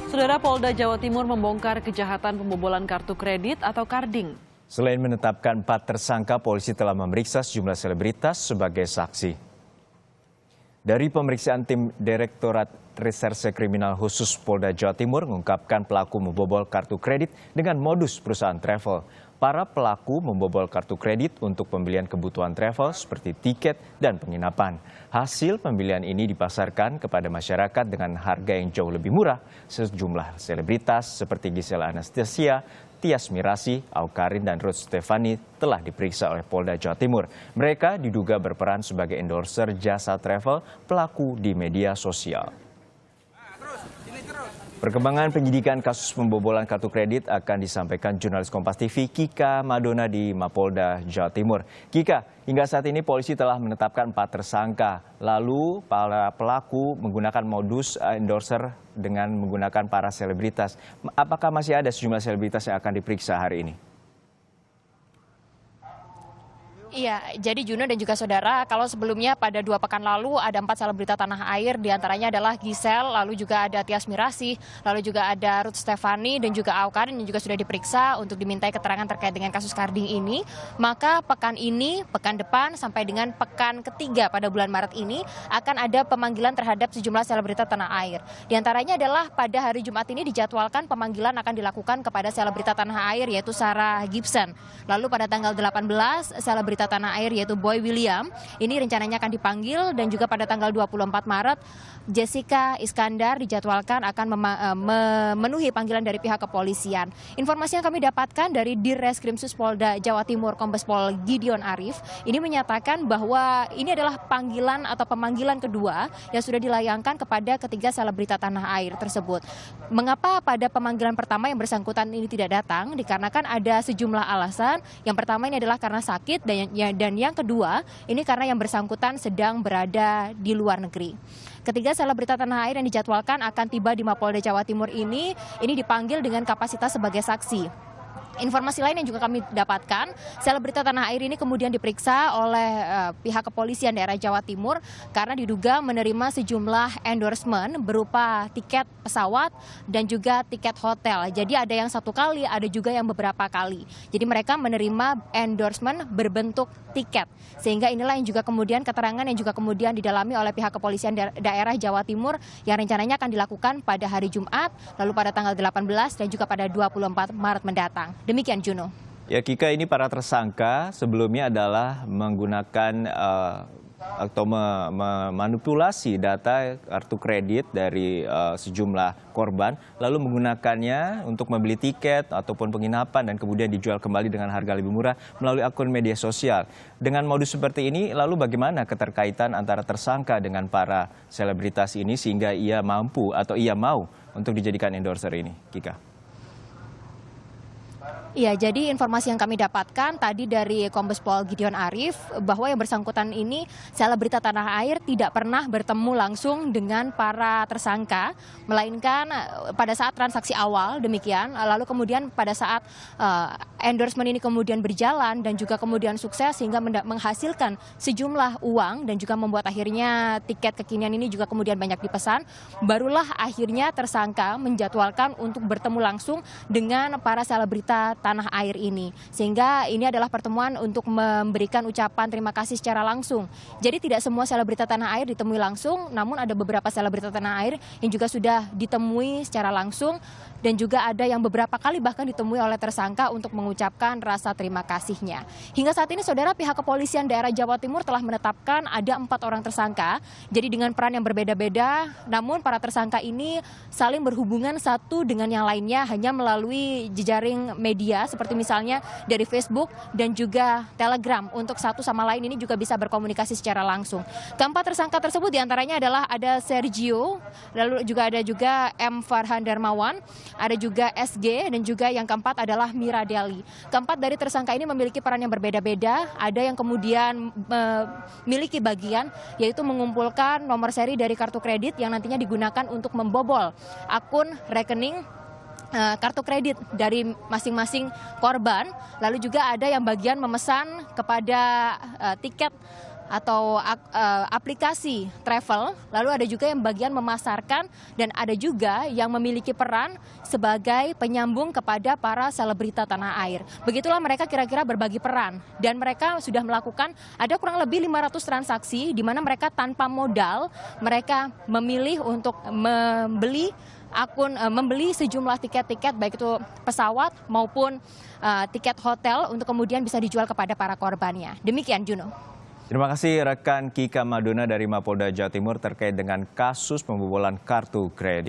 Saudara, Polda Jawa Timur membongkar kejahatan pembobolan kartu kredit atau karding. Selain menetapkan 4 tersangka, polisi telah memeriksa sejumlah selebritas sebagai saksi. Dari pemeriksaan tim Direktorat Reserse Kriminal Khusus Polda Jawa Timur mengungkapkan pelaku membobol kartu kredit dengan modus perusahaan travel. Para pelaku membobol kartu kredit untuk pembelian kebutuhan travel seperti tiket dan penginapan. Hasil pembelian ini dipasarkan kepada masyarakat dengan harga yang jauh lebih murah. Sejumlah selebritas seperti Giselle Anastasia, Tias Mirasih, Awkarin, dan Ruth Stefani telah diperiksa oleh Polda Jawa Timur. Mereka diduga berperan sebagai endorser jasa travel pelaku di media sosial. Perkembangan penyidikan kasus pembobolan kartu kredit akan disampaikan jurnalis Kompas TV Kika Madona di Mapolda Jawa Timur. Kika, hingga saat ini polisi telah menetapkan 4 tersangka. Lalu para pelaku menggunakan modus endorser dengan menggunakan para selebritas. Apakah masih ada sejumlah selebritas yang akan diperiksa hari ini? Iya, jadi Juno dan juga saudara, kalau sebelumnya pada 2 pekan lalu ada 4 selebritas tanah air, diantaranya adalah Giselle, lalu juga ada Tias Mirasih, lalu juga ada Ruth Stefani dan juga Awkarin yang juga sudah diperiksa untuk dimintai keterangan terkait dengan kasus karding ini. Maka pekan ini, pekan depan sampai dengan pekan ketiga pada bulan Maret ini akan ada pemanggilan terhadap sejumlah selebritas tanah air. Di antaranya adalah pada hari Jumat ini dijadwalkan pemanggilan akan dilakukan kepada selebritas tanah air yaitu Sarah Gibson. Lalu pada tanggal 18 selebritas tanah air yaitu Boy William ini rencananya akan dipanggil, dan juga pada tanggal 24 Maret Jessica Iskandar dijadwalkan akan memenuhi panggilan dari pihak kepolisian. Informasi yang kami dapatkan dari Dirreskrimsus Polda Jawa Timur Kombes Pol Gideon Arif ini menyatakan bahwa ini adalah panggilan atau pemanggilan kedua yang sudah dilayangkan kepada ketiga selebritas tanah air tersebut. Mengapa pada pemanggilan pertama yang bersangkutan ini tidak datang? Dikarenakan ada sejumlah alasan. Yang pertama ini adalah karena sakit, dan yang kedua ini karena yang bersangkutan sedang berada di luar negeri. Ketiga selebritas tanah air yang dijadwalkan akan tiba di Mapolda Jawa Timur ini dipanggil dengan kapasitas sebagai saksi. Informasi lain yang juga kami dapatkan, selebritas tanah air ini kemudian diperiksa oleh pihak kepolisian daerah Jawa Timur karena diduga menerima sejumlah endorsement berupa tiket pesawat dan juga tiket hotel. Jadi ada yang 1 kali, ada juga yang beberapa kali. Jadi mereka menerima endorsement berbentuk tiket. Sehingga inilah yang juga kemudian keterangan yang juga kemudian didalami oleh pihak kepolisian daerah Jawa Timur yang rencananya akan dilakukan pada hari Jumat, lalu pada tanggal 18 dan juga pada 24 Maret mendatang. Demikian Juno. Ya Kika, ini para tersangka sebelumnya adalah menggunakan atau memanipulasi data kartu kredit dari sejumlah korban, lalu menggunakannya untuk membeli tiket ataupun penginapan dan kemudian dijual kembali dengan harga lebih murah melalui akun media sosial. Dengan modus seperti ini, lalu bagaimana keterkaitan antara tersangka dengan para selebritas ini sehingga ia mampu atau ia mau untuk dijadikan endorser ini, Kika? Iya, jadi informasi yang kami dapatkan tadi dari Kombes Pol Gideon Arif bahwa yang bersangkutan ini selebritas tanah air tidak pernah bertemu langsung dengan para tersangka, melainkan pada saat transaksi awal demikian, lalu kemudian pada saat endorsement ini kemudian berjalan dan juga kemudian sukses sehingga menghasilkan sejumlah uang dan juga membuat akhirnya tiket kekinian ini juga kemudian banyak dipesan, barulah akhirnya tersangka menjadwalkan untuk bertemu langsung dengan para selebritas tanah air ini. Sehingga ini adalah pertemuan untuk memberikan ucapan terima kasih secara langsung. Jadi tidak semua selebritas tanah air ditemui langsung, namun ada beberapa selebritas tanah air yang juga sudah ditemui secara langsung, dan juga ada yang beberapa kali bahkan ditemui oleh tersangka untuk mengucapkan rasa terima kasihnya. Hingga saat ini saudara, pihak kepolisian daerah Jawa Timur telah menetapkan ada 4 orang tersangka. Jadi dengan peran yang berbeda-beda, namun para tersangka ini saling berhubungan satu dengan yang lainnya hanya melalui jejaring media seperti misalnya dari Facebook dan juga Telegram. Untuk satu sama lain ini juga bisa berkomunikasi secara langsung. Keempat tersangka tersebut diantaranya adalah ada Sergio, lalu juga ada M. Farhan Darmawan, ada juga SG, dan juga yang keempat adalah Mira Deli. Keempat dari tersangka ini memiliki peran yang berbeda-beda. Ada yang kemudian memiliki bagian yaitu mengumpulkan nomor seri dari kartu kredit yang nantinya digunakan untuk membobol akun rekening kartu kredit dari masing-masing korban. Lalu juga ada yang bagian memesan kepada tiket atau aplikasi travel, lalu ada juga yang bagian memasarkan, dan ada juga yang memiliki peran sebagai penyambung kepada para selebrita tanah air. Begitulah mereka kira-kira berbagi peran, dan mereka sudah melakukan ada kurang lebih 500 transaksi di mana mereka tanpa modal, mereka memilih untuk membeli sejumlah tiket-tiket baik itu pesawat maupun tiket hotel untuk kemudian bisa dijual kepada para korbannya. Demikian, Juno. Terima kasih rekan Kika Maduna dari Mapolda Jawa Timur terkait dengan kasus pembobolan kartu kredit.